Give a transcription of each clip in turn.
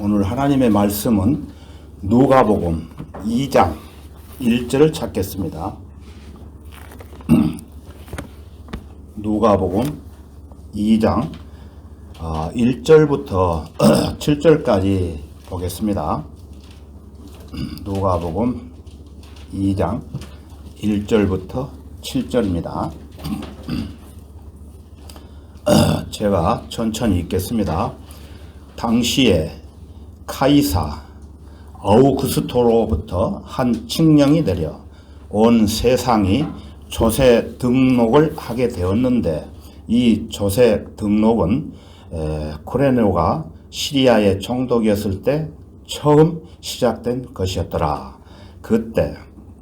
오늘 하나님의 말씀은 누가복음 2장 1절을 찾겠습니다. 누가복음 2장 1절부터 7절까지 보겠습니다. 누가복음 2장 1절부터 7절입니다. 제가 천천히 읽겠습니다. 당시에 카이사 아우구스토로부터 한 칙령이 내려 온 세상이 조세 등록을 하게 되었는데, 이 조세 등록은 쿠레네오가 시리아의 총독이었을 때 처음 시작된 것이었더라. 그때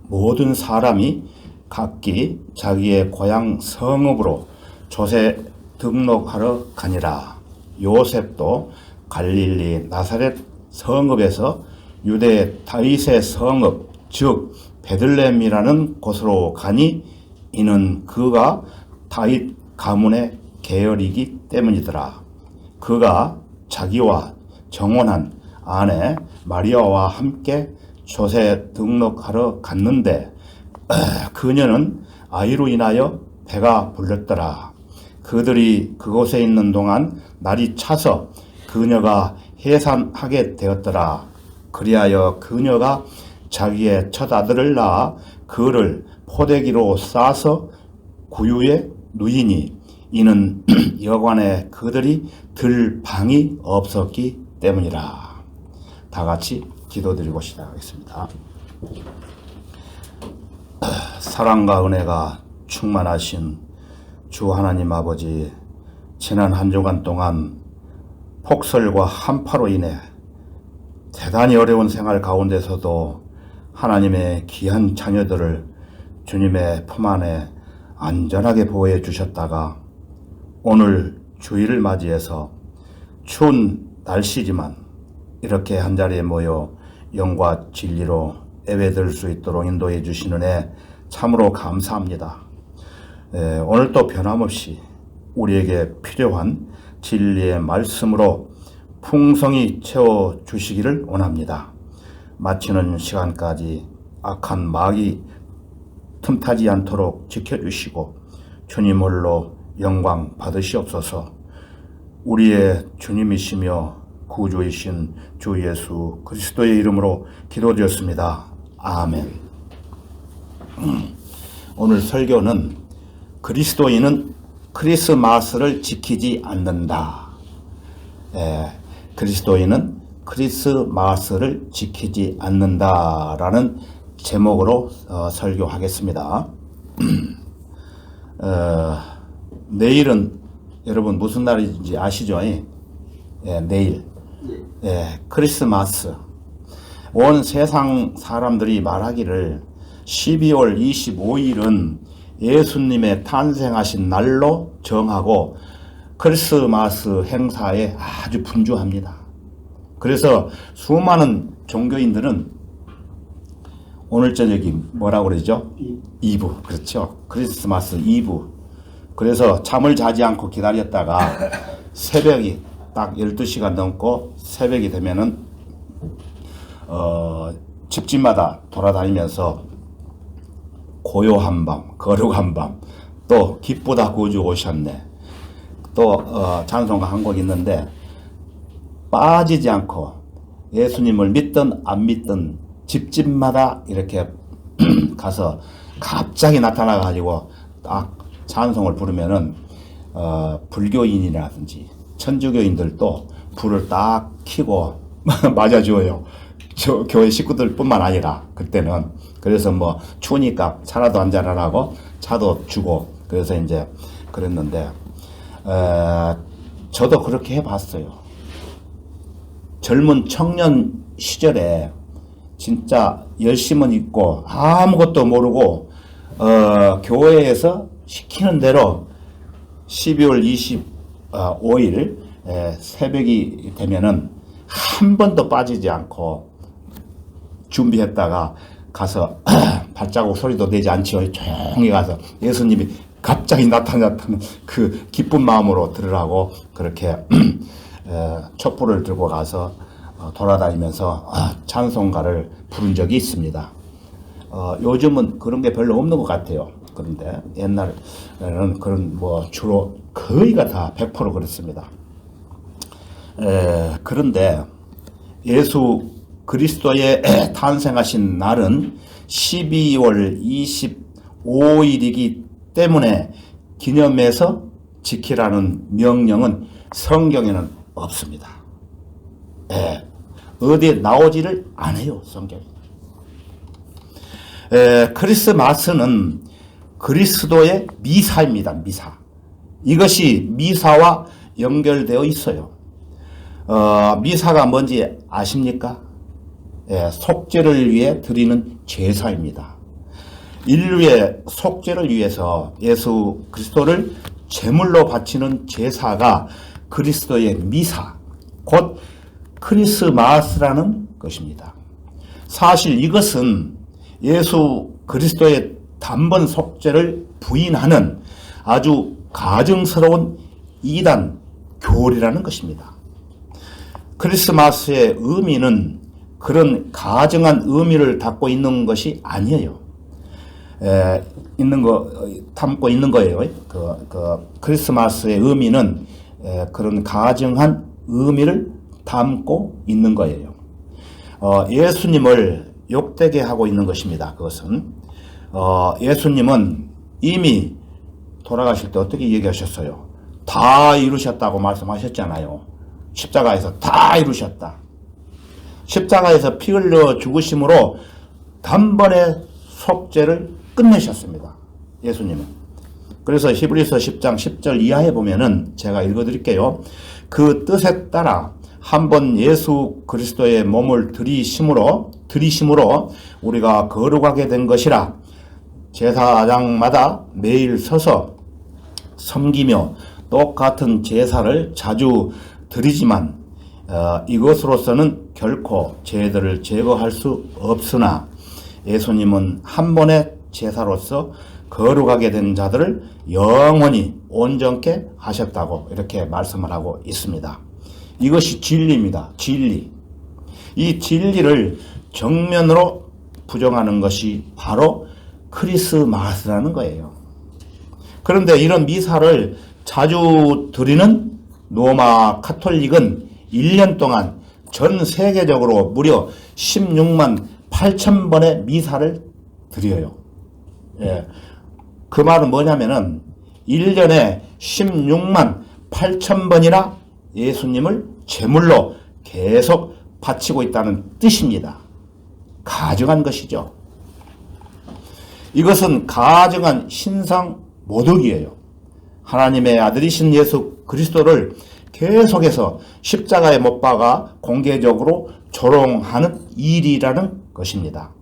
모든 사람이 각기 자기의 고향 성읍으로 조세 등록하러 가니라. 요셉도 갈릴리 나사렛 성읍에서 유대 다윗의 성읍 즉 베들레헴이라는 곳으로 가니, 이는 그가 다윗 가문의 계열이기 때문이더라. 그가 자기와 정혼한 아내 마리아와 함께 조세 등록하러 갔는데, 그녀는 아이로 인하여 배가 불렀더라. 그들이 그곳에 있는 동안 날이 차서 그녀가 해산하게 되었더라. 그리하여 그녀가 자기의 첫 아들을 낳아 그를 포대기로 싸서 구유에 누이니, 이는 여관에 그들이 들 방이 없었기 때문이라. 다 같이 기도드리고 시작하겠습니다. 사랑과 은혜가 충만하신 주 하나님 아버지, 지난 한 주간 동안 폭설과 한파로 인해 대단히 어려운 생활 가운데서도 하나님의 귀한 자녀들을 주님의 품 안에 안전하게 보호해 주셨다가, 오늘 주일을 맞이해서 추운 날씨지만 이렇게 한자리에 모여 영과 진리로 예배드릴 수 있도록 인도해 주시는 애 참으로 감사합니다. 오늘도 변함없이 우리에게 필요한 진리의 말씀으로 풍성히 채워주시기를 원합니다. 마치는 시간까지 악한 마귀 틈타지 않도록 지켜주시고 주님 홀로 영광 받으시옵소서. 우리의 주님이시며 구주이신 주 예수 그리스도의 이름으로 기도드렸습니다. 아멘. 오늘 설교는 그리스도인은 크리스마스를 지키지 않는다. 그리스도인은 크리스마스를 지키지 않는다라는 제목으로 설교하겠습니다. 내일은 여러분 무슨 날인지 아시죠? 내일. 크리스마스. 온 세상 사람들이 말하기를 12월 25일은 예수님의 탄생하신 날로 정하고 크리스마스 행사에 아주 분주합니다. 그래서 수많은 종교인들은 오늘 저녁이 뭐라고 그러죠? 이브. 그렇죠. 크리스마스 이브. 그래서 잠을 자지 않고 기다렸다가 새벽이 딱 12시가 넘고 새벽이 되면은 집집마다 돌아다니면서 고요한 밤, 거룩한 밤, 또 기쁘다 구주 오셨네, 또 찬송가 한 곡 있는데, 빠지지 않고 예수님을 믿든 안 믿든 집집마다 이렇게 가서 갑자기 나타나 가지고 딱 찬송을 부르면은 불교인이라든지 천주교인들도 불을 딱 켜고 맞아줘요. 저 교회 식구들 뿐만 아니라 그때는. 그래서 뭐 추우니까 차라도 한잔하라고 차도 주고, 그래서 이제 그랬는데, 저도 그렇게 해봤어요. 젊은 청년 시절에 진짜 열심은 있고 아무것도 모르고 교회에서 시키는 대로 12월 25일 새벽이 되면은 한 번도 빠지지 않고 준비했다가 가서 발자국 소리도 내지 않지요. 조용히 가서 예수님이 갑자기 나타났다는 그 기쁜 마음으로 들으라고 그렇게 촛불을 들고 가서 돌아다니면서 찬송가를 부른 적이 있습니다. 요즘은 그런 게 별로 없는 것 같아요. 그런데 옛날에는 그런 주로 거의가 다 100% 그랬습니다. 그런데 예수 그리스도의 탄생하신 날은 12월 25일이기 때문에 기념해서 지키라는 명령은 성경에는 없습니다. 어디에 나오지를 않아요, 성경에. 크리스마스는 그리스도의 미사입니다, 미사. 이것이 미사와 연결되어 있어요. 미사가 뭔지 아십니까? 속죄를 위해 드리는 제사입니다. 인류의 속죄를 위해서 예수 그리스도를 제물로 바치는 제사가 그리스도의 미사, 곧 크리스마스라는 것입니다. 사실 이것은 예수 그리스도의 단번 속죄를 부인하는 아주 가증스러운 이단 교리라는 것입니다. 크리스마스의 의미는 그런 가증한 의미를 담고 있는 것이 아니에요. 담고 있는 거예요. 크리스마스의 의미는 그런 가증한 의미를 담고 있는 거예요. 예수님을 욕되게 하고 있는 것입니다. 그것은 예수님은 이미 돌아가실 때 어떻게 얘기하셨어요? 다 이루셨다고 말씀하셨잖아요. 십자가에서 다 이루셨다. 십자가에서 피 흘려 죽으심으로 단번에 속죄를 끝내셨습니다. 예수님은. 그래서 히브리서 10장 10절 이하에 보면은 제가 읽어드릴게요. 그 뜻에 따라 한번 예수 그리스도의 몸을 들이심으로 우리가 거룩하게 된 것이라. 제사장마다 매일 서서 섬기며 똑같은 제사를 자주 드리지만 이것으로서는 결코 죄들을 제거할 수 없으나 예수님은 한 번의 제사로서 거룩하게 된 자들을 영원히 온전케 하셨다고 이렇게 말씀을 하고 있습니다. 이것이 진리입니다. 진리. 이 진리를 정면으로 부정하는 것이 바로 크리스마스라는 거예요. 그런데 이런 미사를 자주 드리는 로마 카톨릭은 1년 동안 전 세계적으로 무려 16만 8천 번의 미사를 드려요. 그 말은 뭐냐면은 1년에 16만 8천 번이나 예수님을 제물로 계속 바치고 있다는 뜻입니다. 가증한 것이죠. 이것은 가증한 신상 모독이에요. 하나님의 아들이신 예수 그리스도를 계속해서 십자가에 못 박아 공개적으로 조롱하는 일이라는 것입니다.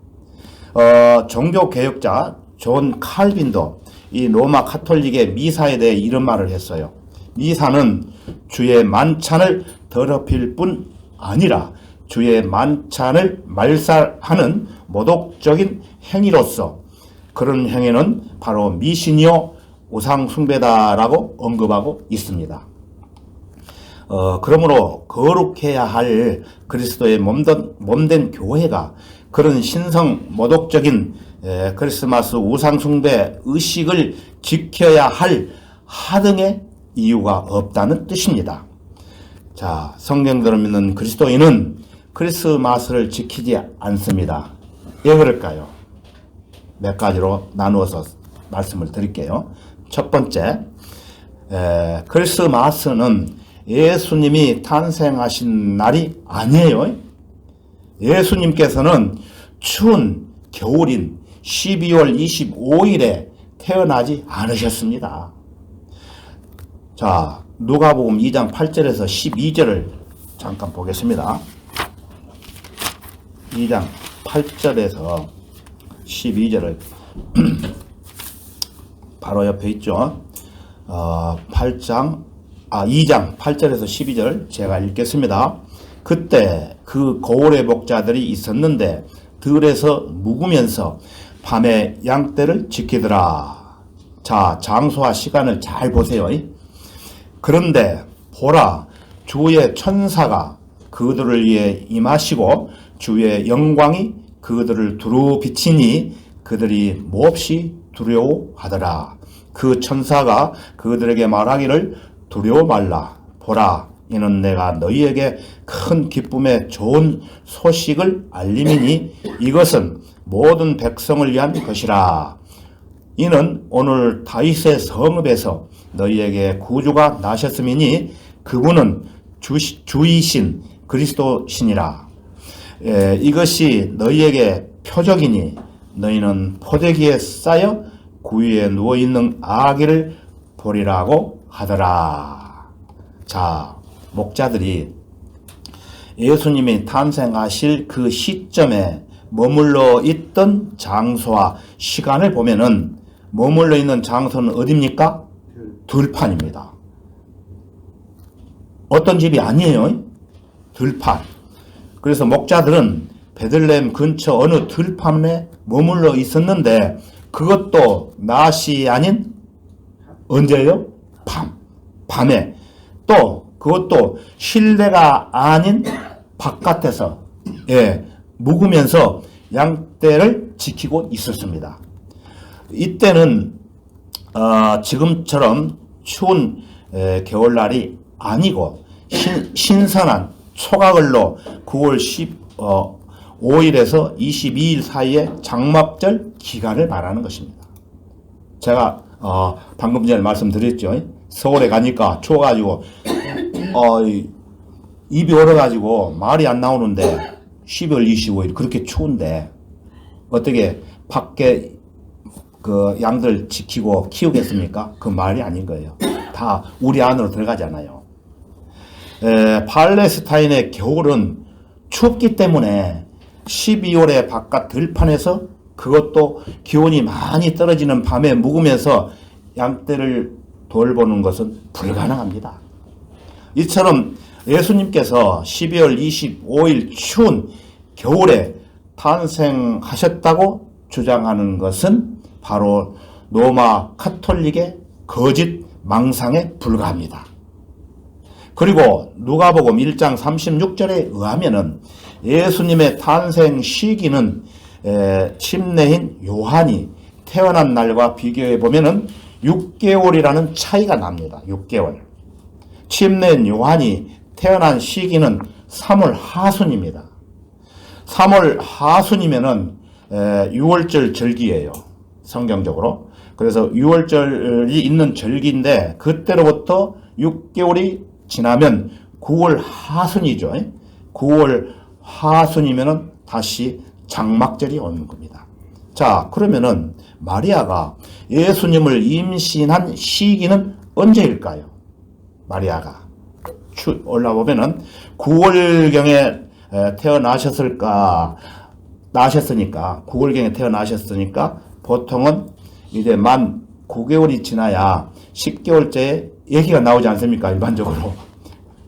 종교개혁자 존 칼빈도 이 로마 카톨릭의 미사에 대해 이런 말을 했어요. 미사는 주의 만찬을 더럽힐 뿐 아니라 주의 만찬을 말살하는 모독적인 행위로서 그런 행위는 바로 미신이요 우상숭배다라고 언급하고 있습니다. 그러므로 거룩해야 할 그리스도의 몸된 교회가 그런 신성 모독적인 크리스마스 우상숭배 의식을 지켜야 할 하등의 이유가 없다는 뜻입니다. 자, 성경대로 믿는 그리스도인은 크리스마스를 지키지 않습니다. 왜 그럴까요? 몇 가지로 나누어서 말씀을 드릴게요. 첫 번째, 크리스마스는 예수님이 탄생하신 날이 아니에요. 예수님께서는 추운 겨울인 12월 25일에 태어나지 않으셨습니다. 자, 누가복음 2장 8절에서 12절을 잠깐 보겠습니다. 2장 8절에서 12절을 바로 옆에 있죠. 2장 8절에서 12절 제가 읽겠습니다. 그때 그 고을의 목자들이 있었는데 들에서 묵으면서 밤에 양떼를 지키더라. 자, 장소와 시간을 잘 보세요. 그런데 보라, 주의 천사가 그들을 위해 임하시고 주의 영광이 그들을 두루 비치니 그들이 몹시 두려워하더라. 그 천사가 그들에게 말하기를 두려워 말라. 보라, 이는 내가 너희에게 큰 기쁨의 좋은 소식을 알림이니 이것은 모든 백성을 위한 것이라. 이는 오늘 다윗의 성읍에서 너희에게 구주가 나셨음이니 그분은 주이신 그리스도시니라. 이것이 너희에게 표적이니 너희는 포대기에 쌓여 구유에 누워있는 아기를 보리라고 하더라. 자, 목자들이 예수님이 탄생하실 그 시점에 머물러 있던 장소와 시간을 보면은 머물러 있는 장소는 어디입니까? 들판입니다. 어떤 집이 아니에요. 들판. 그래서 목자들은 베들레헴 근처 어느 들판에 머물러 있었는데 그것도 낮이 아닌 언제예요? 밤에. 또 그것도 실내가 아닌 바깥에서 묵으면서 양떼를 지키고 있었습니다. 이때는 지금처럼 추운 겨울날이 아니고 신선한 초가을로 9월 15일에서 22일 사이에 장막절 기간을 말하는 것입니다. 제가 방금 전에 말씀드렸죠. 서울에 가니까 추워가지고 입이 얼어가지고 말이 안 나오는데 12월 25일 그렇게 추운데 어떻게 밖에 그 양들 지키고 키우겠습니까? 그 말이 아닌 거예요. 다 우리 안으로 들어가잖아요. 팔레스타인의 겨울은 춥기 때문에 12월에 바깥 들판에서 그것도 기온이 많이 떨어지는 밤에 묵으면서 양떼를 돌보는 것은 불가능합니다. 이처럼 예수님께서 12월 25일 추운 겨울에 탄생하셨다고 주장하는 것은 바로 로마 카톨릭의 거짓 망상에 불과합니다. 그리고 누가복음 1장 36절에 의하면은 예수님의 탄생 시기는 침례인 요한이 태어난 날과 비교해 보면은 6개월이라는 차이가 납니다. 6개월. 침례인 요한이 태어난 시기는 3월 하순입니다. 3월 하순이면은 6월절 절기예요. 성경적으로. 그래서 6월절이 있는 절기인데 그때로부터 6개월이 지나면 9월 하순이죠. 9월 하순이면은 다시 장막절이 오는 겁니다. 자, 그러면은 마리아가 예수님을 임신한 시기는 언제일까요? 마리아가 올라보면은 9월경에 나셨으니까 9월경에 태어나셨으니까 보통은 이제 만 9개월이 지나야 10개월째에 얘기가 나오지 않습니까? 일반적으로.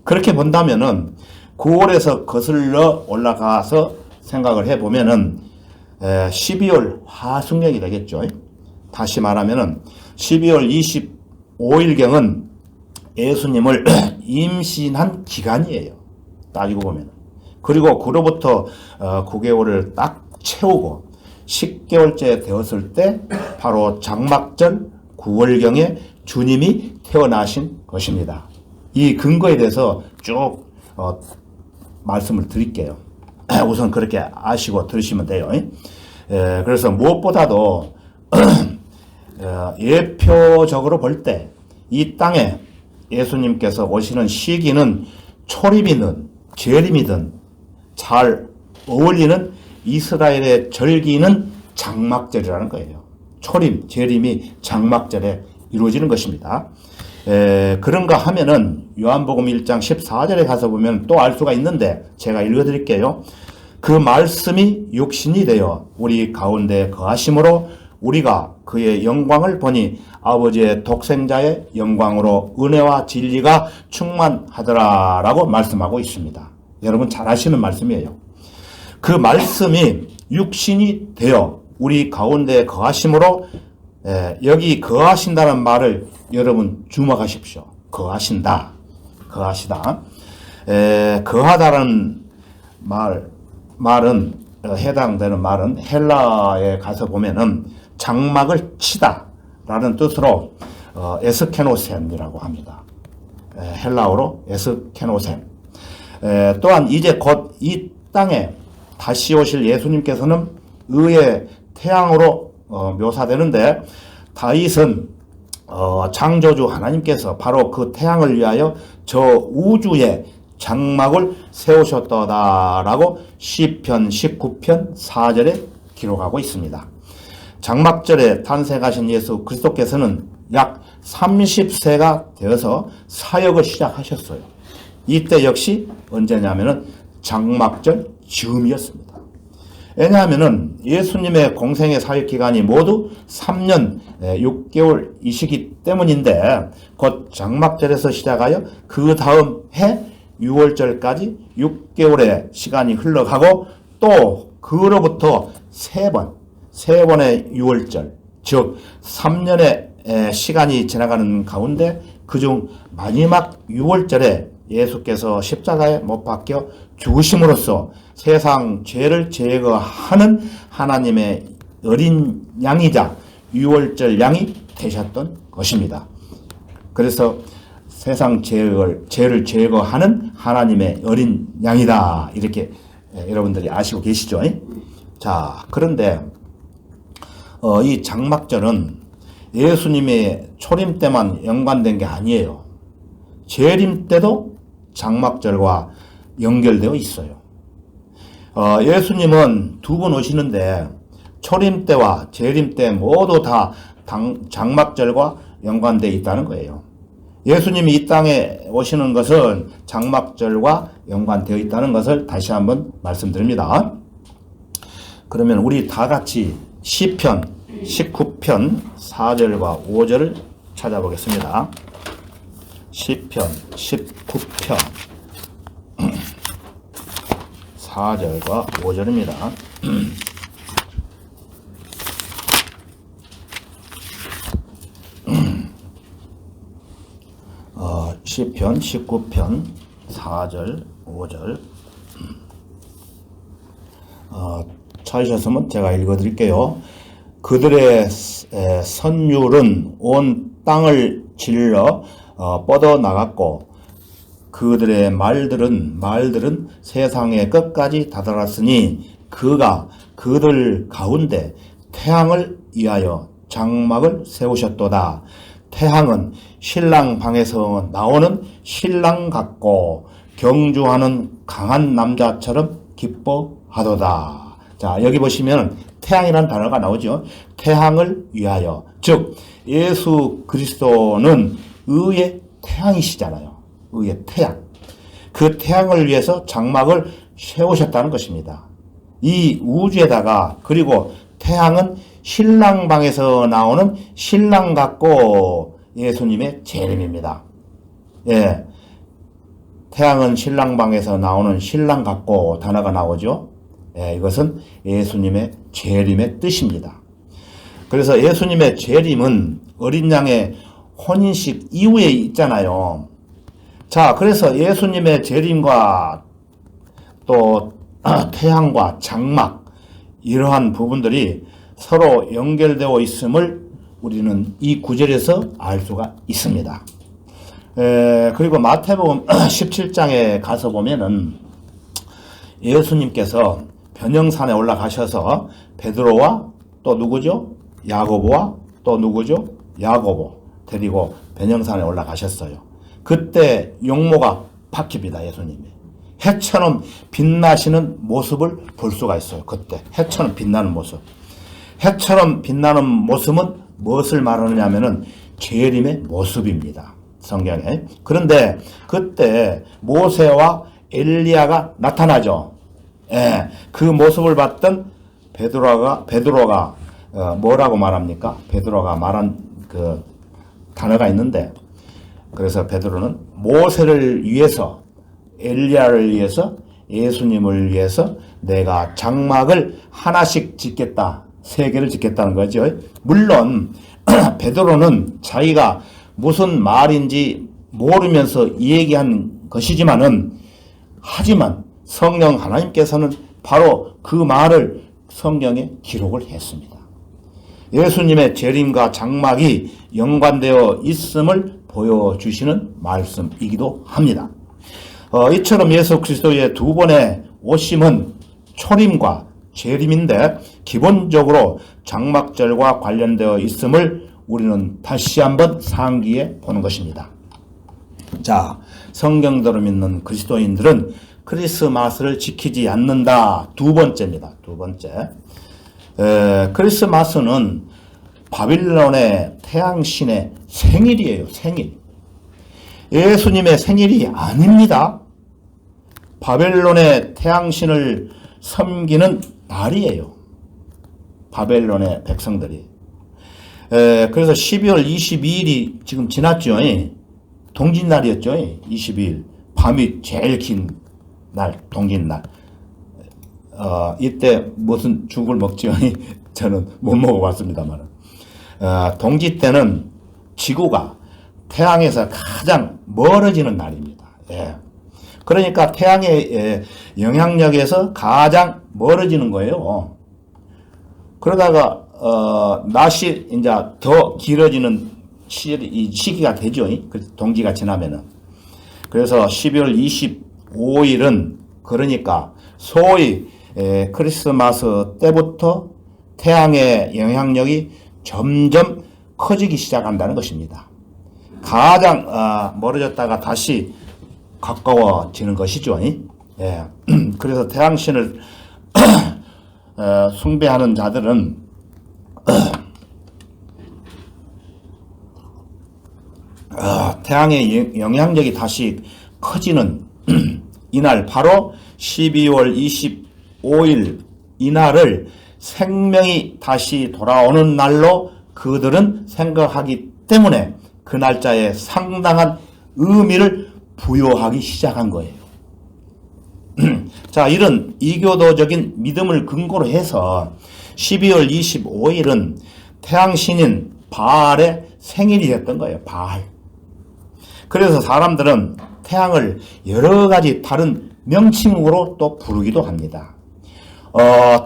그렇게 본다면은 9월에서 거슬러 올라가서 생각을 해보면은 12월 하순경이 되겠죠. 다시 말하면은 12월 25일경은 예수님을 임신한 기간이에요. 따지고 보면. 그리고 그로부터 9개월을 딱 채우고 10개월째 되었을 때 바로 장막절 9월경에 주님이 태어나신 것입니다. 이 근거에 대해서 쭉 말씀을 드릴게요. 우선 그렇게 아시고 들으시면 돼요. 그래서 무엇보다도 예표적으로 볼 때 이 땅에 예수님께서 오시는 시기는 초림이든 재림이든 잘 어울리는 이스라엘의 절기는 장막절이라는 거예요. 초림, 재림이 장막절에 이루어지는 것입니다. 그런가 하면은 요한복음 1장 14절에 가서 보면 또 알 수가 있는데 제가 읽어드릴게요. 그 말씀이 육신이 되어 우리 가운데 거하심으로 우리가 그의 영광을 보니 아버지의 독생자의 영광으로 은혜와 진리가 충만하더라라고 말씀하고 있습니다. 여러분 잘 아시는 말씀이에요. 그 말씀이 육신이 되어 우리 가운데 거하심으로 여기 거하신다는 말을 여러분 주목하십시오. 거하신다. 거하시다. 거하다라는 말은 해당되는 말은 헬라에 가서 보면은 장막을 치다라는 뜻으로 에스케노센이라고 합니다. 헬라어로 에스케노센. 또한 이제 곧 이 땅에 다시 오실 예수님께서는 의의 태양으로 묘사되는데, 다윗은 창조주 하나님께서 바로 그 태양을 위하여 저 우주에 장막을 세우셨다라고 시편 19편 4절에 기록하고 있습니다. 장막절에 탄생하신 예수 그리스도께서는 약 30세가 되어서 사역을 시작하셨어요. 이때 역시 언제냐면은 장막절 즈음이었습니다. 왜냐하면은 예수님의 공생의 사역 기간이 모두 3년 6개월이시기 때문인데, 곧 장막절에서 시작하여 그 다음 해 6월절까지 6개월의 시간이 흘러가고, 또 그로부터 세 번의 6월절, 즉 3년의 시간이 지나가는 가운데 그중 마지막 6월절에 예수께서 십자가에 못 박혀 죽으심으로써 세상 죄를 제거하는 하나님의 어린 양이자 6월절 양이 되셨던 것입니다. 그래서 세상 죄를 제거하는 하나님의 어린 양이다, 이렇게 여러분들이 아시고 계시죠? 자, 그런데 이 장막절은 예수님의 초림 때만 연관된 게 아니에요. 재림 때도 장막절과 연결되어 있어요. 예수님은 두 번 오시는데 초림 때와 재림 때 모두 다 장막절과 연관되어 있다는 거예요. 예수님이 이 땅에 오시는 것은 장막절과 연관되어 있다는 것을 다시 한번 말씀드립니다. 그러면 우리 다 같이 시편 19편 4절과 5절을 찾아보겠습니다. 시편 19편 4절과 5절입니다. 시편 19편 4절 5절 찾으셨으면 제가 읽어드릴게요. 그들의 선율은 온 땅을 질러 뻗어나갔고 그들의 말들은 세상의 끝까지 다다랐으니 그가 그들 가운데 태양을 위하여 장막을 세우셨도다. 태양은 신랑 방에서 나오는 신랑 같고 경주하는 강한 남자처럼 기뻐하도다. 자, 여기 보시면 태양이라는 단어가 나오죠. 태양을 위하여, 즉 예수 그리스도는 의의 태양이시잖아요. 의의 태양. 그 태양을 위해서 장막을 세우셨다는 것입니다. 이 우주에다가, 그리고 태양은 신랑 방에서 나오는 신랑 같고 예수님의 재림입니다. 예. 태양은 신랑 방에서 나오는 신랑 같고 단어가 나오죠. 예, 이것은 예수님의 재림의 뜻입니다. 그래서 예수님의 재림은 어린 양의 혼인식 이후에 있잖아요. 자, 그래서 예수님의 재림과 또 태양과 장막, 이러한 부분들이 서로 연결되어 있음을 우리는 이 구절에서 알 수가 있습니다. 그리고 마태복음 17장에 가서 보면은 예수님께서 변영산에 올라가셔서 베드로와 또 누구죠? 야고보와 또 누구죠? 야고보 데리고 변영산에 올라가셨어요. 그때 용모가 바뀝니다. 예수님이 해처럼 빛나시는 모습을 볼 수가 있어요. 그때 해처럼 빛나는 모습. 해처럼 빛나는 모습은 무엇을 말하느냐면은 재림의 모습입니다. 성경에. 그런데 그때 모세와 엘리야가 나타나죠. 예, 그 모습을 봤던 베드로가 뭐라고 말합니까? 베드로가 말한 그 단어가 있는데, 그래서 베드로는 모세를 위해서, 엘리야를 위해서, 예수님을 위해서 내가 장막을 하나씩 짓겠다, 3개를 짓겠다는 거죠. 물론 베드로는 자기가 무슨 말인지 모르면서 얘기한 것이지만은 하지만 성령 하나님께서는 바로 그 말을 성경에 기록을 했습니다. 예수님의 재림과 장막이 연관되어 있음을 보여주시는 말씀이기도 합니다. 이처럼 예수 그리스도의 두 번의 오심은 초림과 재림인데 기본적으로 장막절과 관련되어 있음을 우리는 다시 한번 상기해 보는 것입니다. 자, 성경대로 믿는 그리스도인들은 크리스마스를 지키지 않는다. 두 번째입니다. 두 번째. 크리스마스는 바빌론의 태양신의 생일이에요. 생일. 예수님의 생일이 아닙니다. 바벨론의 태양신을 섬기는 날이에요. 바벨론의 백성들이. 그래서 12월 22일이 지금 지났죠. 동짓날이었죠. 22일. 밤이 제일 긴 날, 동짓날. 이때 무슨 죽을 먹죠? 저는 못 먹어봤습니다만. 동짓 때는 지구가 태양에서 가장 멀어지는 날입니다. 예. 그러니까 태양의 영향력에서 가장 멀어지는 거예요. 그러다가 낮이 이제 더 길어지는 시기가 되죠. 동지가 지나면은. 그래서 12월 25일은 그러니까 소위 크리스마스 때부터 태양의 영향력이 점점 커지기 시작한다는 것입니다. 가장 멀어졌다가 다시 가까워지는 것이죠. 예. 그래서 태양신을 숭배하는 자들은 태양의 영향력이 다시 커지는 이날 바로 12월 25일 이날을 생명이 다시 돌아오는 날로 그들은 생각하기 때문에 그 날짜에 상당한 의미를 부여하기 시작한 거예요. 자, 이런 이교도적인 믿음을 근거로 해서 12월 25일은 태양신인 바알의 생일이었던 거예요. 바알. 그래서 사람들은 태양을 여러 가지 다른 명칭으로 또 부르기도 합니다.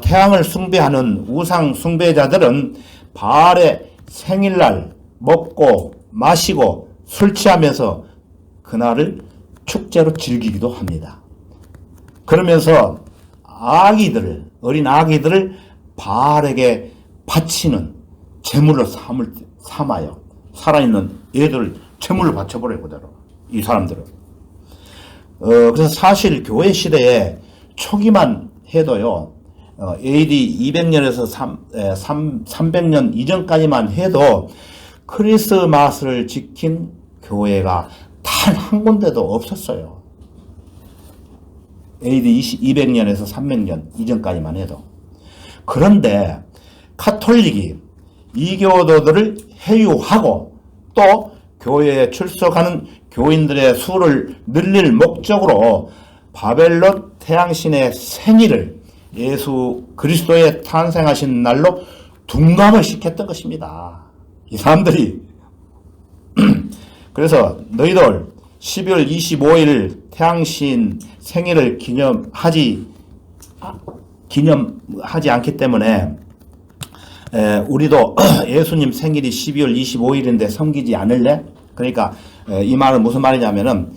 태양을 숭배하는 우상 숭배자들은 바알의 생일날 먹고 마시고 술 취하면서 그날을 축제로 즐기기도 합니다. 그러면서 어린 아기들을 바알에게 바치는 제물로 삼아요. 살아있는 애들을 제물로 바쳐버려요, 그대로. 이 사람들은. 그래서 사실 교회 시대에 초기만 해도요, AD 200년에서 300년 이전까지만 해도 크리스마스를 지킨 교회가 단 한 군데도 없었어요. AD 200년에서 300년 이전까지만 해도. 그런데 카톨릭이 이교도들을 해유하고 또 교회에 출석하는 교인들의 수를 늘릴 목적으로 바벨론 태양신의 생일을 예수 그리스도의 탄생하신 날로 둔갑을 시켰던 것입니다. 이 사람들이. 그래서 너희들 12월 25일 태양신 생일을 기념하지 않기 때문에 우리도 예수님 생일이 12월 25일인데 섬기지 않을래? 그러니까 이 말은 무슨 말이냐면은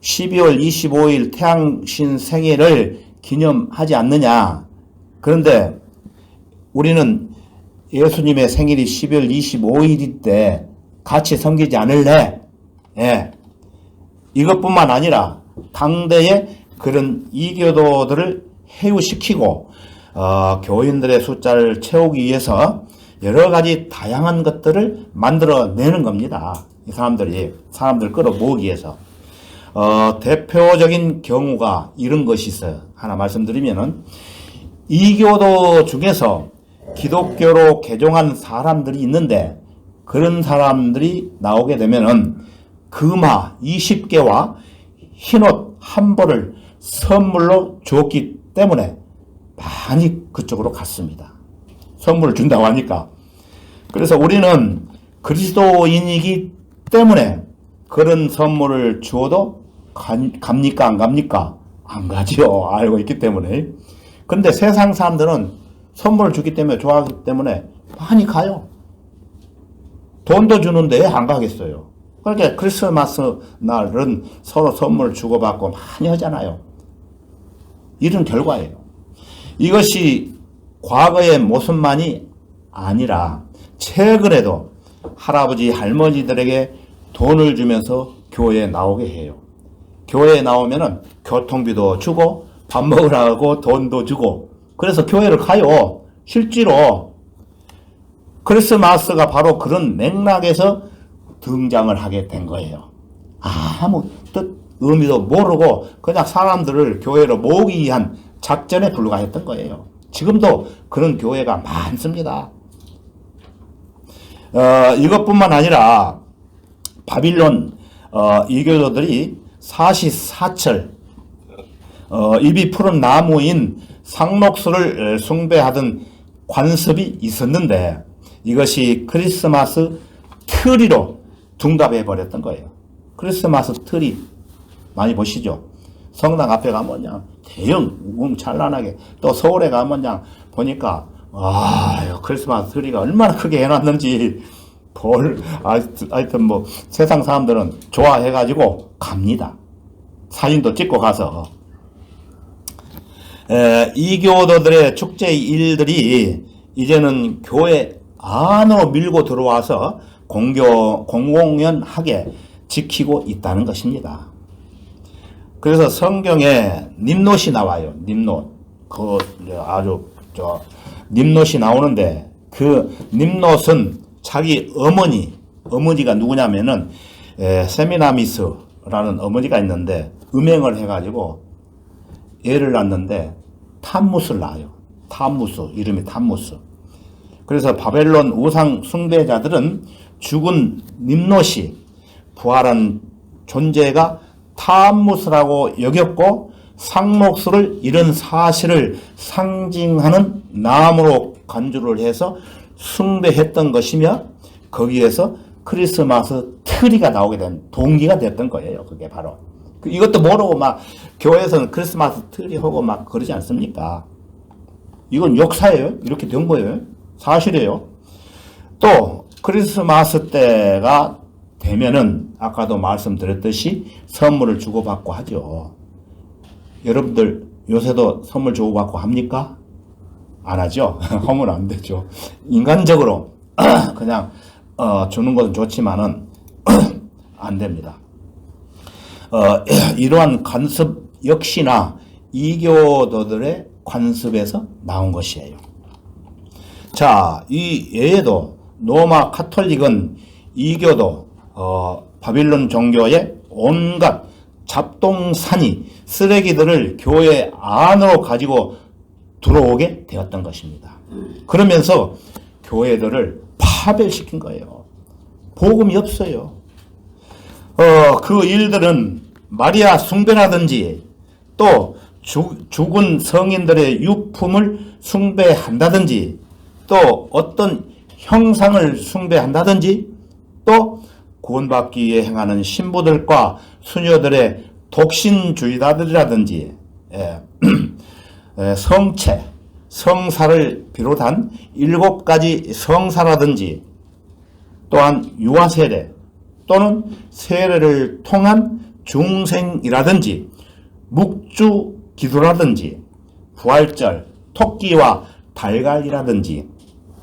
12월 25일 태양신 생일을 기념하지 않느냐. 그런데 우리는 예수님의 생일이 12월 25일일 때 같이 섬기지 않을래? 예. 이것뿐만 아니라 당대의 그런 이교도들을 해유시키고 교인들의 숫자를 채우기 위해서 여러 가지 다양한 것들을 만들어내는 겁니다. 이 사람들 끌어모으기 위해서. 대표적인 경우가 이런 것이 있어요. 하나 말씀드리면은, 이교도 중에서 기독교로 개종한 사람들이 있는데, 그런 사람들이 나오게 되면은, 금화 20개와 흰옷 한 벌을 선물로 줬기 때문에 많이 그쪽으로 갔습니다. 선물을 준다고 하니까. 그래서 우리는 그리스도인이기 때문에 그런 선물을 주어도 갑니까? 안 갑니까? 안 가지요. 알고 있기 때문에. 근데 세상 사람들은 선물을 주기 때문에 좋아하기 때문에 많이 가요. 돈도 주는데 안 가겠어요. 그러니까 크리스마스 날은 서로 선물을 주고받고 많이 하잖아요. 이런 결과예요. 이것이 과거의 모습만이 아니라 최근에도 할아버지 할머니들에게 돈을 주면서 교회에 나오게 해요. 교회에 나오면은 교통비도 주고 밥 먹으라고 돈도 주고 그래서 교회를 가요. 실제로 크리스마스가 바로 그런 맥락에서 등장을 하게 된 거예요. 아무 뜻 의미도 모르고 그냥 사람들을 교회로 모으기 위한 작전에 불과했던 거예요. 지금도 그런 교회가 많습니다. 이것뿐만 아니라 바빌론 이교도들이 사시사철 입이 푸른 나무인 상록수를 숭배하던 관습이 있었는데 이것이 크리스마스 트리로 둔갑해 버렸던 거예요. 크리스마스 트리 많이 보시죠? 성당 앞에 가면 그냥 대형 우궁찬란하게 또 서울에 가면 그냥 보니까 크리스마스 트리가 얼마나 크게 해놨는지 하여튼 뭐 세상 사람들은 좋아해가지고 갑니다. 사진도 찍고 가서 이교도들의 축제 일들이 이제는 교회 안으로 밀고 들어와서 공공연하게 지키고 있다는 것입니다. 그래서 성경에 님롯이 나와요. 님롯. 님롯이 나오는데 그 님롯은 자기 어머니가 누구냐면은 세미나미스라는 어머니가 있는데 음행을 해가지고 애를 낳는데 탐무스를 낳아요. 탐무스, 이름이 탐무스. 그래서 바벨론 우상 숭배자들은 죽은 님롯이 부활한 존재가 탐무스라고 여겼고 상록수를 이런 사실을 상징하는 나무로 간주를 해서 숭배했던 것이며 거기에서 크리스마스 트리가 나오게 된 동기가 됐던 거예요. 그게 바로. 이것도 모르고 막 교회에서는 크리스마스 트리 하고 막 그러지 않습니까? 이건 역사예요. 이렇게 된 거예요. 사실이에요. 또 크리스마스 때가 되면은 아까도 말씀드렸듯이 선물을 주고받고 하죠. 여러분들 요새도 선물 주고받고 합니까? 안 하죠? 하면 안 되죠. 인간적으로 그냥 주는 것은 좋지만은 안 됩니다. 이러한 관습 역시나 이교도들의 관습에서 나온 것이에요. 자, 이 외에도 로마 카톨릭은 이교도 바빌론 종교의 온갖 잡동사니 쓰레기들을 교회 안으로 가지고 들어오게 되었던 것입니다. 그러면서 교회들을 파멸시킨 거예요. 복음이 없어요. 그 일들은 마리아 숭배라든지 또 죽은 성인들의 유품을 숭배한다든지 또 어떤 형상을 숭배한다든지 또 구원받기 위해 행하는 신부들과 수녀들의 독신주의자들이라든지 성체, 성사를 비롯한 7가지 성사라든지 또한 유아세례 또는 세례를 통한 중생이라든지 묵주기도라든지 부활절, 토끼와 달걀이라든지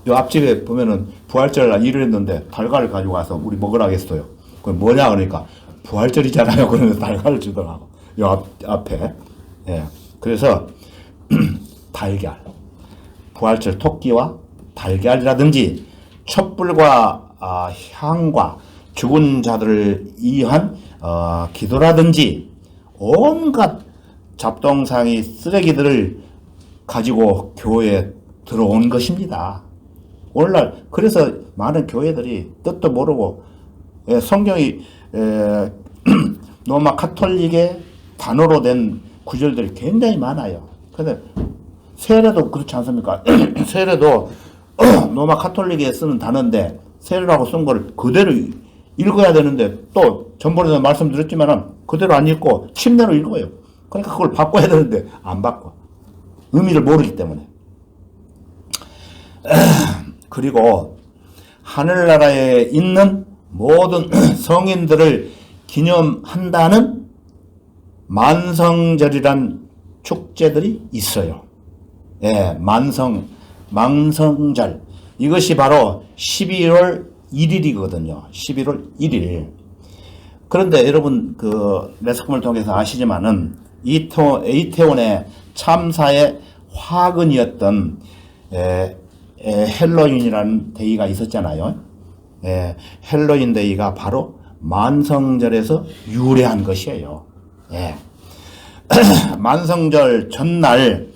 요 앞집에 보면은 부활절 일을 했는데 달걀을 가지고 와서 우리 먹으라 했어요. 그게 뭐냐 그러니까 부활절이잖아요. 그러면서 달걀을 주더라고. 요 앞에. 예. 그래서 달걀, 부활절 토끼와 달걀이라든지 촛불과 향과 죽은 자들을 위한 기도라든지 온갖 잡동사니 쓰레기들을 가지고 교회에 들어온 것입니다. 오늘날 그래서 많은 교회들이 뜻도 모르고 성경이 로마 카톨릭의 단어로 된 구절들이 굉장히 많아요. 근데 세례도 그렇지 않습니까? 세례도 로마 카톨릭에 쓰는 단어인데 세례라고 쓴 걸 그대로 읽어야 되는데 또 전번에도 말씀드렸지만 그대로 안 읽고 침례로 읽어요. 그러니까 그걸 바꿔야 되는데 안 바꿔. 의미를 모르기 때문에. 그리고 하늘나라에 있는 모든 성인들을 기념한다는 만성절이란 축제들이 있어요. 예, 만성절. 이것이 바로 11월 1일이거든요. 11월 1일. 그런데 여러분, 매스컴을 통해서 아시지만은, 이태원의 참사의 화근이었던, 헬로윈이라는 데이가 있었잖아요. 예, 헬로윈 데이가 바로 만성절에서 유래한 것이에요. 예. 만성절 전날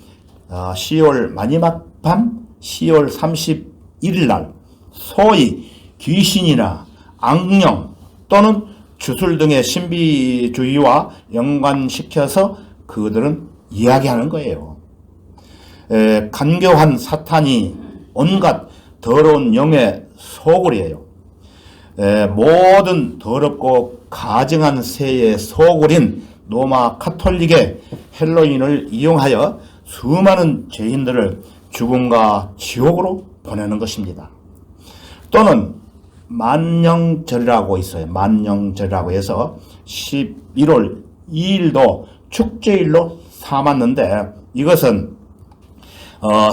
10월 마지막 밤 10월 31일 날 소위 귀신이나 악령 또는 주술 등의 신비주의와 연관시켜서 그들은 이야기하는 거예요. 간교한 사탄이 온갖 더러운 영의 소굴이에요. 모든 더럽고 가증한 새의 소굴인 로마 카톨릭의 헬로윈을 이용하여 수많은 죄인들을 죽음과 지옥으로 보내는 것입니다. 또는 만령절이라고 있어요. 만령절이라고 해서 11월 2일도 축제일로 삼았는데, 이것은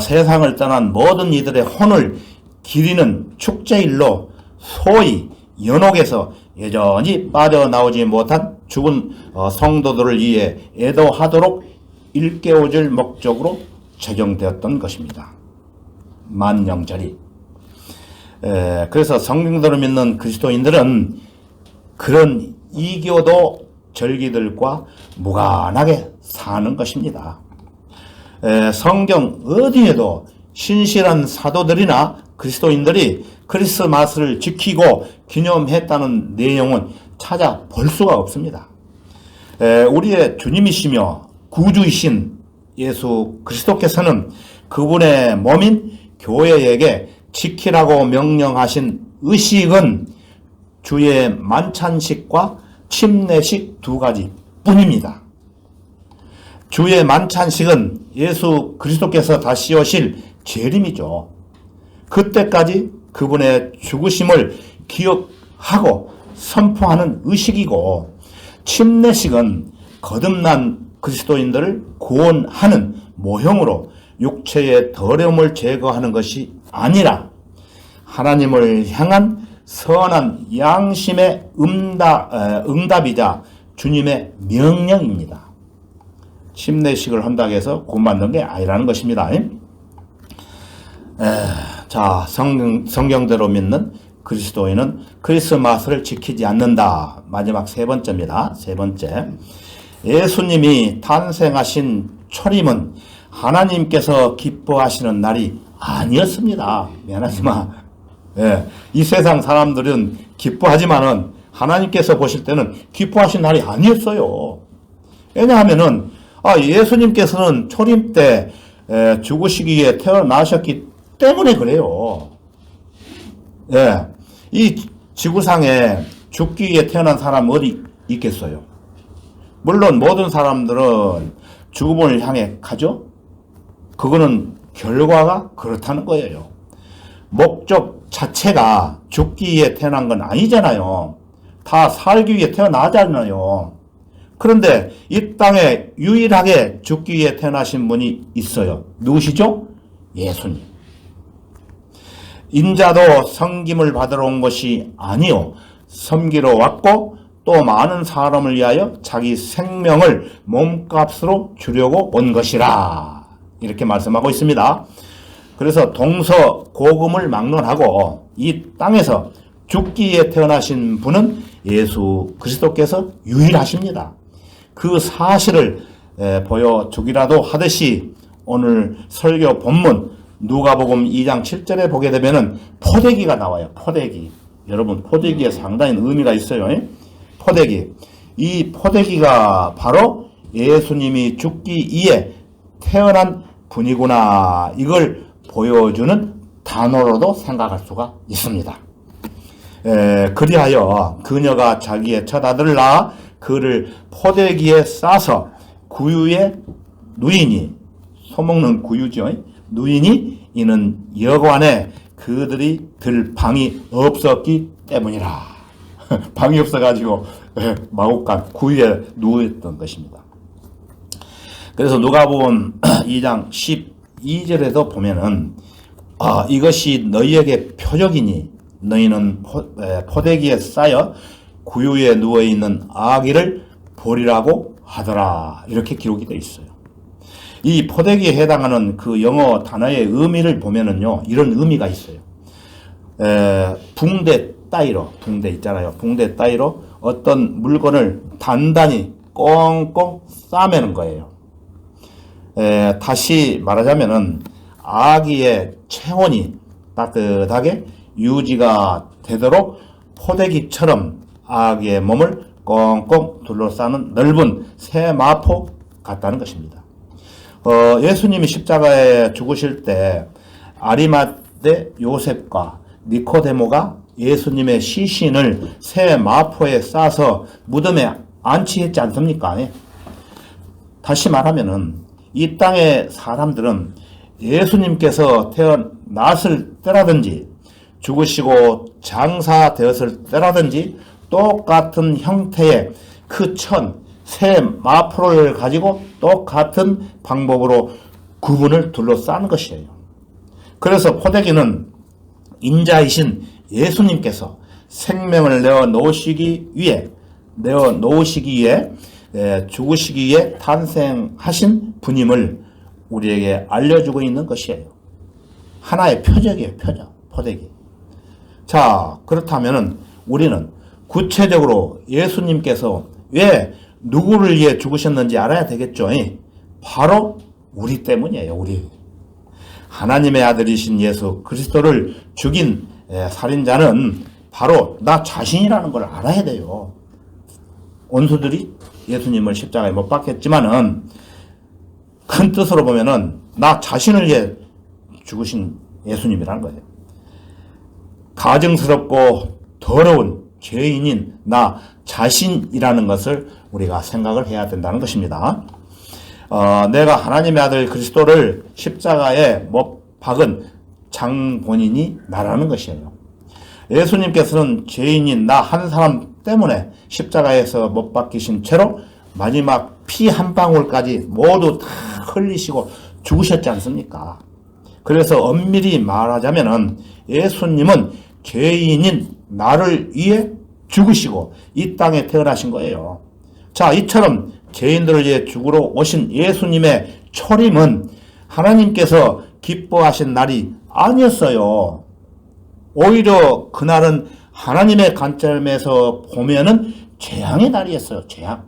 세상을 떠난 모든 이들의 혼을 기리는 축제일로 소위 연옥에서 여전히 빠져나오지 못한 죽은 성도들을 위해 애도하도록 일깨워줄 목적으로 제정되었던 것입니다. 만령절이. 그래서 성경대로 믿는 그리스도인들은 그런 이교도 절기들과 무관하게 사는 것입니다. 성경 어디에도 신실한 사도들이나 그리스도인들이 크리스마스를 지키고 기념했다는 내용은 찾아볼 수가 없습니다. 우리의 주님이시며 구주이신 예수 그리스도께서는 그분의 몸인 교회에게 지키라고 명령하신 의식은 주의 만찬식과 침례식 두 가지 뿐입니다. 주의 만찬식은 예수 그리스도께서 다시 오실 재림이죠. 그때까지 그분의 죽으심을 기억하고 선포하는 의식이고, 침례식은 거듭난 그리스도인들을 구원하는 모형으로 육체의 더러움을 제거하는 것이 아니라 하나님을 향한 선한 양심의 응답이자 주님의 명령입니다. 침례식을 한다고 해서 구원받는 게 아니라는 것입니다. 자, 성경대로 믿는 그리스도인은 크리스마스를 지키지 않는다. 마지막 세 번째입니다. 세 번째. 예수님이 탄생하신 초림은 하나님께서 기뻐하시는 날이 아니었습니다. 미안하지만, 이 세상 사람들은 기뻐하지만은 하나님께서 보실 때는 기뻐하신 날이 아니었어요. 왜냐하면은, 예수님께서는 초림 때 죽으시기에 태어나셨기 때문에 그래요. 이 지구상에 죽기 위해 태어난 사람 어디 있겠어요? 물론 모든 사람들은 죽음을 향해 가죠? 그거는 결과가 그렇다는 거예요. 목적 자체가 죽기 위해 태어난 건 아니잖아요. 다 살기 위해 태어나잖아요. 그런데 이 땅에 유일하게 죽기 위해 태어나신 분이 있어요. 누구시죠? 예수님. 인자도 섬김을 받으러 온 것이 아니요 섬기러 왔고 또 많은 사람을 위하여 자기 생명을 몸값으로 주려고 온 것이라, 이렇게 말씀하고 있습니다. 그래서 동서고금을 막론하고 이 땅에서 죽기 위해 태어나신 분은 예수 그리스도께서 유일하십니다. 그 사실을 보여주기라도 하듯이 오늘 설교 본문 누가복음 2장 7절에 보게 되면은 포대기가 나와요. 포대기. 여러분, 포대기에 상당히 의미가 있어요. 포대기. 이 포대기가 바로 예수님이 죽기 위해 태어난 분이구나, 이걸 보여주는 단어로도 생각할 수가 있습니다. 그리하여 그녀가 자기의 첫 아들을 낳아 그를 포대기에 싸서 구유의 누이니, 소먹는 구유죠. 누이니 이는 여관에 그들이 들 방이 없었기 때문이라. 방이 없어가지고 마곡간 구유에 누웠던 것입니다. 그래서 누가복음 2장 12절에도 보면은 이것이 너희에게 표적이니 너희는 포대기에 쌓여 구유에 누워있는 아기를 보리라고 하더라. 이렇게 기록이 되어 있어요. 이 포대기에 해당하는 그 영어 단어의 의미를 보면은요, 이런 의미가 있어요. 붕대 따위로, 붕대 있잖아요. 붕대 따위로 어떤 물건을 단단히 꽁꽁 싸매는 거예요. 다시 말하자면은 아기의 체온이 따뜻하게 유지가 되도록 포대기처럼 아기의 몸을 꽁꽁 둘러싸는 넓은 세마포 같다는 것입니다. 예수님이 십자가에 죽으실 때 아리마대 요셉과 니코데모가 예수님의 시신을 새 마포에 싸서 무덤에 안치했지 않습니까? 다시 말하면은 이 땅의 사람들은 예수님께서 태어났을 때라든지 죽으시고 장사되었을 때라든지 똑같은 형태의 그 새 마포를 가지고 똑같은 방법으로 구분을 둘러싼 것이에요. 그래서 포대기는 인자이신 예수님께서 생명을 내어 놓으시기 위해 죽으시기 위해 탄생하신 분임을 우리에게 알려주고 있는 것이에요. 하나의 표적이에요. 표적. 포대기. 자, 그렇다면은 우리는 구체적으로 예수님께서 왜 누구를 위해 죽으셨는지 알아야 되겠죠. 바로 우리 때문이에요. 우리. 하나님의 아들이신 예수 그리스도를 죽인 살인자는 바로 나 자신이라는 걸 알아야 돼요. 원수들이 예수님을 십자가에 못 박혔지만은 큰 뜻으로 보면은 나 자신을 위해 죽으신 예수님이라는 거예요. 가증스럽고 더러운 죄인인 나 자신이라는 것을 우리가 생각을 해야 된다는 것입니다. 내가 하나님의 아들 그리스도를 십자가에 못 박은 장본인이 나라는 것이에요. 예수님께서는 죄인인 나 한 사람 때문에 십자가에서 못 박히신 채로 마지막 피 한 방울까지 모두 다 흘리시고 죽으셨지 않습니까? 그래서 엄밀히 말하자면은 예수님은 죄인인 나를 위해 죽으시고 이 땅에 태어나신 거예요. 자, 이처럼 죄인들을 위해 죽으러 오신 예수님의 초림은 하나님께서 기뻐하신 날이 아니었어요. 오히려 그날은 하나님의 관점에서 보면은 재앙의 날이었어요. 재앙.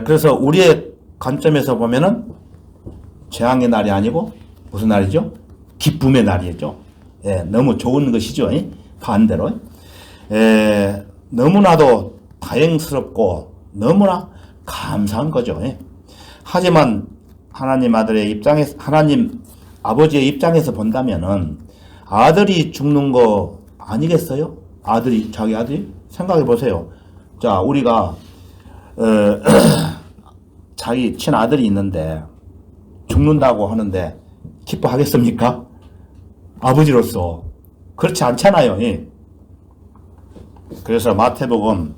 그래서 우리의 관점에서 보면은 재앙의 날이 아니고 무슨 날이죠? 기쁨의 날이죠. 너무 좋은 것이죠. 반대로. 너무나도 다행스럽고 너무나 감사한 거죠. 하지만 하나님 아버지의 입장에서 본다면은 아들이 죽는 거 아니겠어요? 자기 아들이? 생각해 보세요. 자, 우리가, 자기 친아들이 있는데 죽는다고 하는데 기뻐하겠습니까? 아버지로서. 그렇지 않잖아요. 그래서 마태복음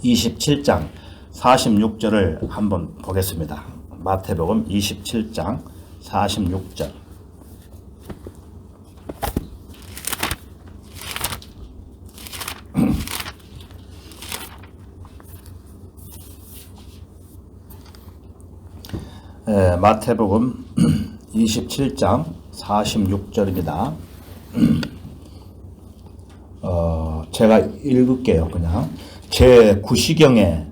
27장 46절을 한번 보겠습니다. 마태복음 27장 46절. 마태복음 27장 46절입니다. 제가 읽을게요. 그냥 제9시경에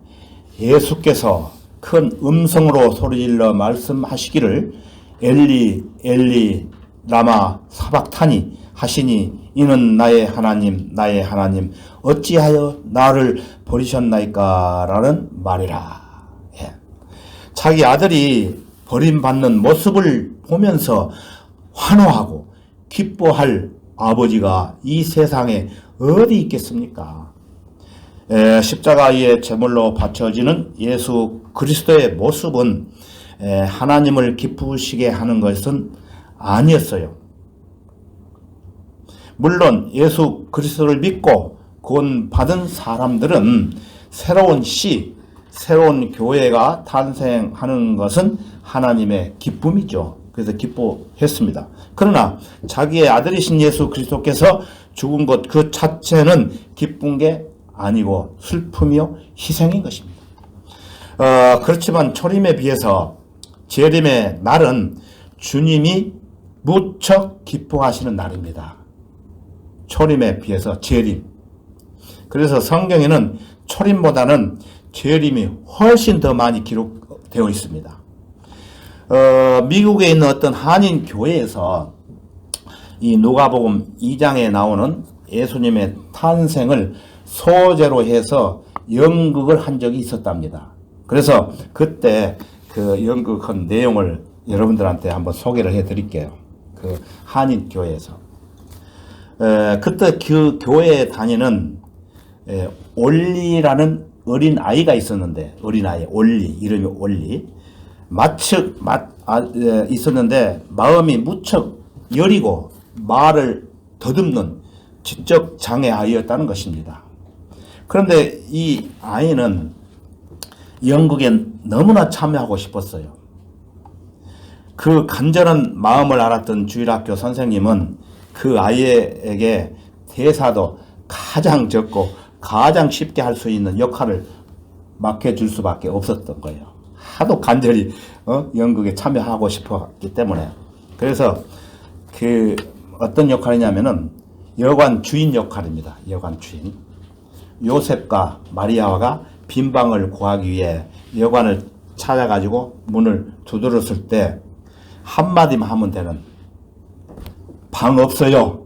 예수께서 큰 음성으로 소리질러 말씀하시기를 엘리 엘리 라마 사박타니 하시니 이는 나의 하나님 어찌하여 나를 버리셨나이까 라는 말이라. 자기 아들이 버림받는 모습을 보면서 환호하고 기뻐할 아버지가 이 세상에 어디 있겠습니까? 십자가의 제물로 바쳐지는 예수 그리스도의 모습은 하나님을 기쁘시게 하는 것은 아니었어요. 물론 예수 그리스도를 믿고 구원받은 사람들은 새로운 새로운 교회가 탄생하는 것은 하나님의 기쁨이죠. 그래서 기뻐했습니다. 그러나 자기의 아들이신 예수 그리스도께서 죽은 것 그 자체는 기쁜 게 아니고 슬픔이요 희생인 것입니다. 그렇지만 초림에 비해서 재림의 날은 주님이 무척 기뻐하시는 날입니다. 초림에 비해서 재림. 그래서 성경에는 초림보다는 재림이 훨씬 더 많이 기록되어 있습니다. 미국에 있는 어떤 한인 교회에서 이 누가복음 2장에 나오는 예수님의 탄생을 소재로 해서 연극을 한 적이 있었답니다. 그래서 그때 그 연극한 내용을 여러분들한테 한번 소개를 해 드릴게요. 그 한인 교회에서. 그때 그 교회에 다니는 올리라는 어린 아이가 있었는데, 어린 아이, 올리, 이름이 올리. 있었는데 마음이 무척 여리고 말을 더듬는 지적 장애 아이였다는 것입니다. 그런데 이 아이는 연극에 너무나 참여하고 싶었어요. 그 간절한 마음을 알았던 주일학교 선생님은 그 아이에게 대사도 가장 적고 가장 쉽게 할 수 있는 역할을 맡겨줄 수밖에 없었던 거예요. 하도 간절히 연극에 참여하고 싶었기 때문에. 그래서 그 어떤 역할이냐면은 여관 주인 역할입니다. 여관 주인. 요셉과 마리아가 빈 방을 구하기 위해 여관을 찾아가지고 문을 두드렸을 때 한마디만 하면 되는 방 없어요.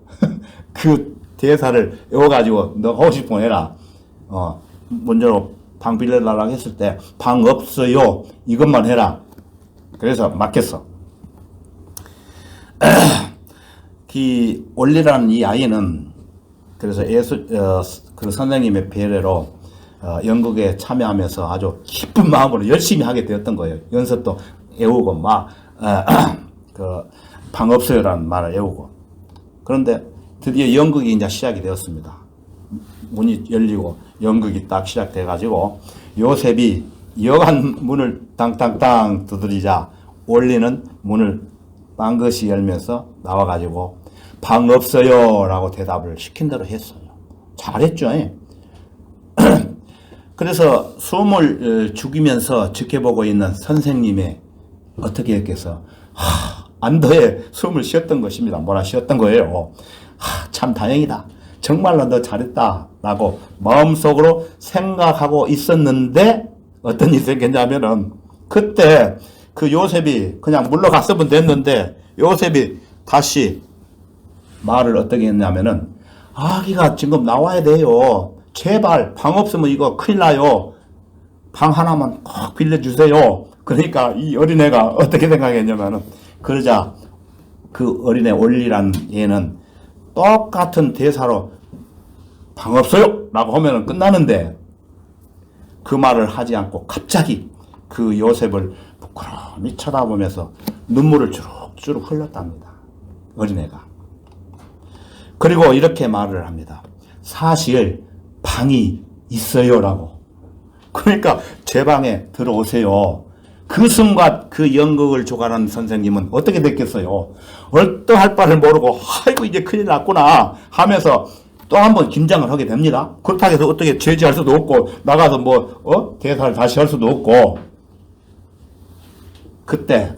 그 대사를 외워가지고 너 하고 싶은 거 해라. 먼저 방 빌려달라고 했을 때 방 없어요. 이것만 해라. 그래서 맡겼어. 이 올리라는 이 아이는 그래서 그 선생님의 배려로 연극에 참여하면서 아주 기쁜 마음으로 열심히 하게 되었던 거예요. 연습도 외우고 막 방 없어요라는 말을 외우고. 그런데 드디어 연극이 이제 시작이 되었습니다. 문이 열리고 연극이 딱 시작돼 가지고 요셉이 여관 문을 땅땅땅 두드리자 올리는 문을 빵긋이 열면서 나와 가지고 방 없어요 라고 대답을 시킨 대로 했어요. 잘했죠. 그래서 숨을 죽이면서 지켜보고 있는 선생님의 어떻게 했겠어? 안도에 숨을 쉬었던 것입니다. 뭐라 쉬었던 거예요. 참 다행이다. 정말로 너 잘했다 라고 마음속으로 생각하고 있었는데 어떤 일이 생겼냐면은 그때 그 요셉이 그냥 물러갔으면 됐는데 요셉이 다시 말을 어떻게 했냐면은 아기가 지금 나와야 돼요. 제발 방 없으면 이거 큰일 나요. 방 하나만 꼭 빌려주세요. 그러니까 이 어린애가 어떻게 생각했냐면은 그러자 그 어린애 올리란 얘는 똑같은 대사로 방 없어요 라고 하면 끝나는데 그 말을 하지 않고 갑자기 그 요셉을 부끄러움이 쳐다보면서 눈물을 주룩주룩 흘렸답니다. 어린애가. 그리고 이렇게 말을 합니다. 사실 방이 있어요 라고. 그러니까 제 방에 들어오세요. 그 순간 그 연극을 주관하는 선생님은 어떻게 됐겠어요? 어떠할 바를 모르고 아이고 이제 큰일 났구나 하면서 또 한 번 긴장을 하게 됩니다. 그렇다고 해서 어떻게 제지할 수도 없고 나가서 대사를 다시 할 수도 없고. 그때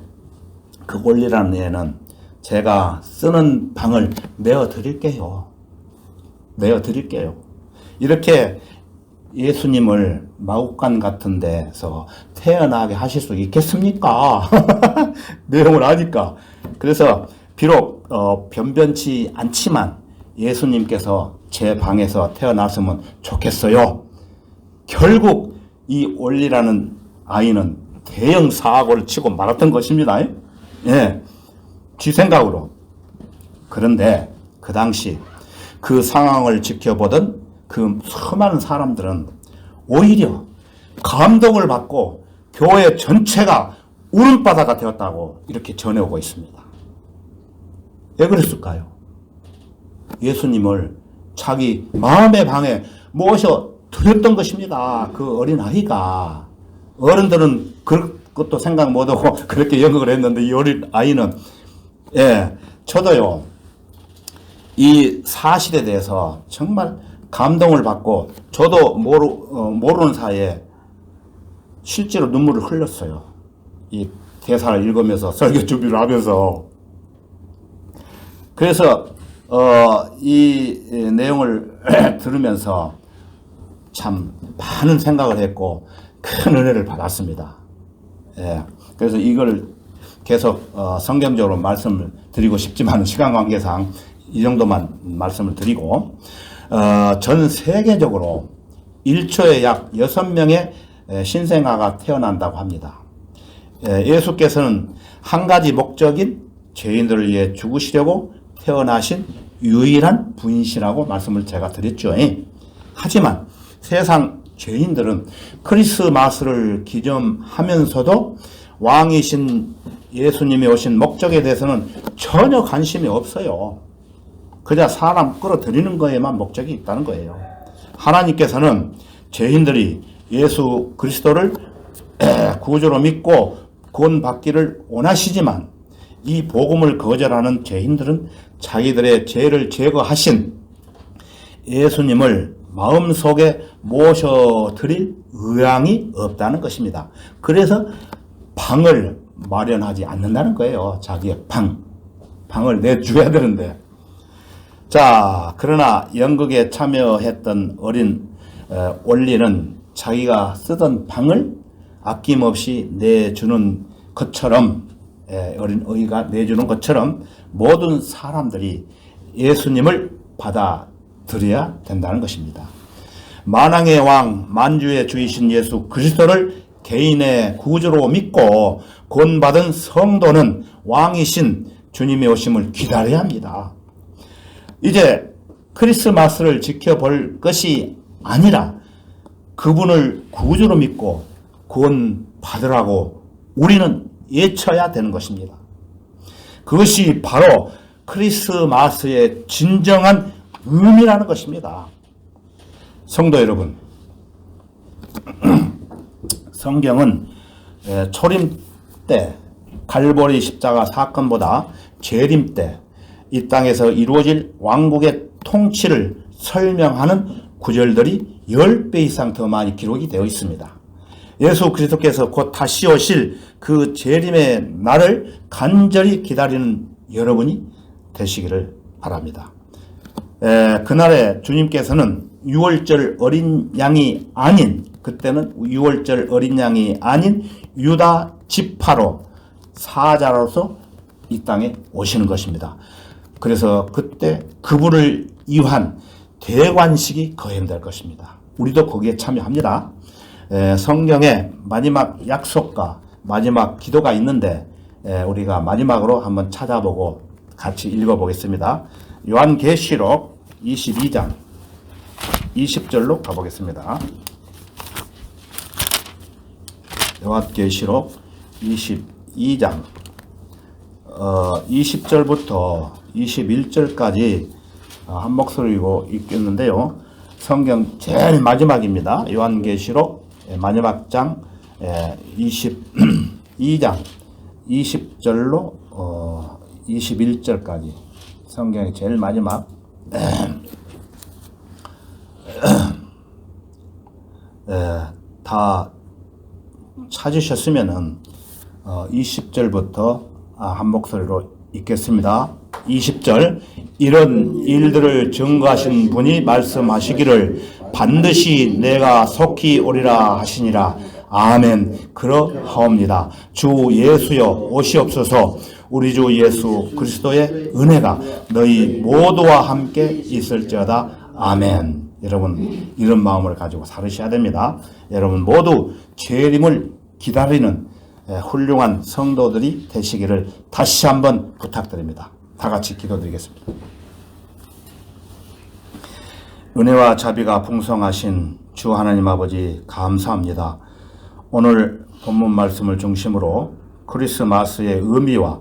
그 올리라는 애는 제가 쓰는 방을 내어드릴게요. 내어드릴게요. 이렇게 예수님을 마구간 같은 데서 태어나게 하실 수 있겠습니까? 내용을 아니까. 그래서 비록 변변치 않지만 예수님께서 제 방에서 태어났으면 좋겠어요. 결국 이 올리라는 아이는 대형 사고를 치고 말았던 것입니다. 예, 지 생각으로. 그런데 그 당시 그 상황을 지켜보던 그 수많은 사람들은 오히려 감동을 받고 교회 전체가 울음바다가 되었다고 이렇게 전해오고 있습니다. 왜 그랬을까요? 예수님을 자기 마음의 방에 모셔 드렸던 것입니다. 그 어린아이가. 어른들은 그것도 생각 못하고 그렇게 연극을 했는데 이 어린아이는, 예, 저도요, 이 사실에 대해서 정말 감동을 받고 저도 모르는 사이에 실제로 눈물을 흘렸어요. 이 대사를 읽으면서 설교 준비를 하면서. 그래서 이 내용을 들으면서 참 많은 생각을 했고 큰 은혜를 받았습니다. 예, 그래서 이걸 계속 성경적으로 말씀을 드리고 싶지만 시간 관계상 이 정도만 말씀을 드리고, 전 세계적으로 1초에 약 6명의 신생아가 태어난다고 합니다. 예수께서는 한 가지 목적인 죄인들을 위해 죽으시려고 태어나신 유일한 분이시라고 말씀을 제가 드렸죠. 하지만 세상 죄인들은 크리스마스를 기념하면서도 왕이신 예수님이 오신 목적에 대해서는 전혀 관심이 없어요. 그저 사람 끌어들이는 거에만 목적이 있다는 거예요. 하나님께서는 죄인들이 예수 그리스도를 구주로 믿고 구원받기를 원하시지만 이 복음을 거절하는 죄인들은 자기들의 죄를 제거하신 예수님을 마음속에 모셔드릴 의향이 없다는 것입니다. 그래서 방을 마련하지 않는다는 거예요. 자기의 방을 내줘야 되는데. 자, 그러나 연극에 참여했던 어린 올리는 자기가 쓰던 방을 아낌없이 내주는 것처럼, 어린 어이가 내주는 것처럼 모든 사람들이 예수님을 받아들여야 된다는 것입니다. 만왕의 왕, 만주의 주이신 예수 그리스도를 개인의 구주로 믿고 구원받은 성도는 왕이신 주님의 오심을 기다려야 합니다. 이제 크리스마스를 지켜볼 것이 아니라 그분을 구주로 믿고 구원받으라고 우리는 외쳐야 되는 것입니다. 그것이 바로 크리스마스의 진정한 의미라는 것입니다. 성도 여러분, 성경은 초림 때 갈보리 십자가 사건보다 재림 때 이 땅에서 이루어질 왕국의 통치를 설명하는 구절들이 10배 이상 더 많이 기록이 되어 있습니다. 예수 그리스도께서 곧 다시 오실 그 재림의 날을 간절히 기다리는 여러분이 되시기를 바랍니다. 그날에 주님께서는 6월절 어린 양이 아닌, 그때는 6월절 어린 양이 아닌 유다 지파로 사자로서 이 땅에 오시는 것입니다. 그래서 그때 그분을 위한 대관식이 거행될 것입니다. 우리도 거기에 참여합니다. 성경에 마지막 약속과 마지막 기도가 있는데 우리가 마지막으로 한번 찾아보고 같이 읽어보겠습니다. 요한계시록 22장 20절로 가보겠습니다. 요한계시록 22장 20절부터 21절까지 한 목소리로 읽겠는데요. 성경 제일 마지막입니다. 요한계시록 마지막 장 22장 20절로 21절까지 성경의 제일 마지막 다 찾으셨으면은 20절부터 한 목소리로 읽겠습니다. 20절, 이런 일들을 증거하신 분이 말씀하시기를 반드시 내가 속히 오리라 하시니라. 아멘. 그러하옵니다. 주 예수여 오시옵소서. 우리 주 예수 그리스도의 은혜가 너희 모두와 함께 있을지어다. 아멘. 여러분, 이런 마음을 가지고 살으셔야 됩니다. 여러분 모두 재림을 기다리는 훌륭한 성도들이 되시기를 다시 한번 부탁드립니다. 다 같이 기도드리겠습니다. 은혜와 자비가 풍성하신 주 하나님 아버지 감사합니다. 오늘 본문 말씀을 중심으로 크리스마스의 의미와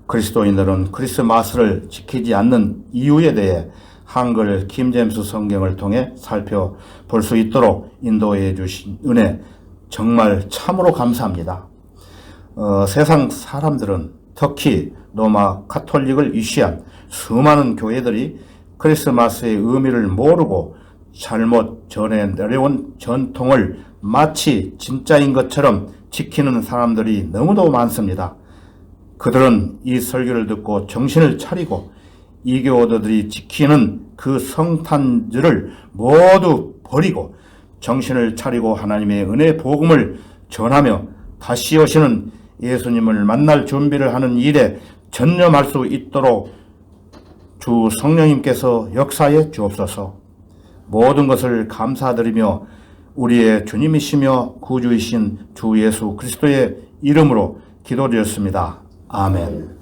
그리스도인들은 크리스마스를 지키지 않는 이유에 대해 한글 킹제임스 성경을 통해 살펴볼 수 있도록 인도해 주신 은혜 정말 참으로 감사합니다. 세상 사람들은 특히 로마 카톨릭을 위시한 수많은 교회들이 크리스마스의 의미를 모르고 잘못 전해 내려온 전통을 마치 진짜인 것처럼 지키는 사람들이 너무도 많습니다. 그들은 이 설교를 듣고 정신을 차리고 이교도들이 지키는 그 성탄절을 모두 버리고 정신을 차리고 하나님의 은혜 복음을 전하며 다시 오시는 예수님을 만날 준비를 하는 일에 전념할 수 있도록 주 성령님께서 역사해 주옵소서. 모든 것을 감사드리며 우리의 주님이시며 구주이신 주 예수 그리스도의 이름으로 기도드렸습니다. 아멘.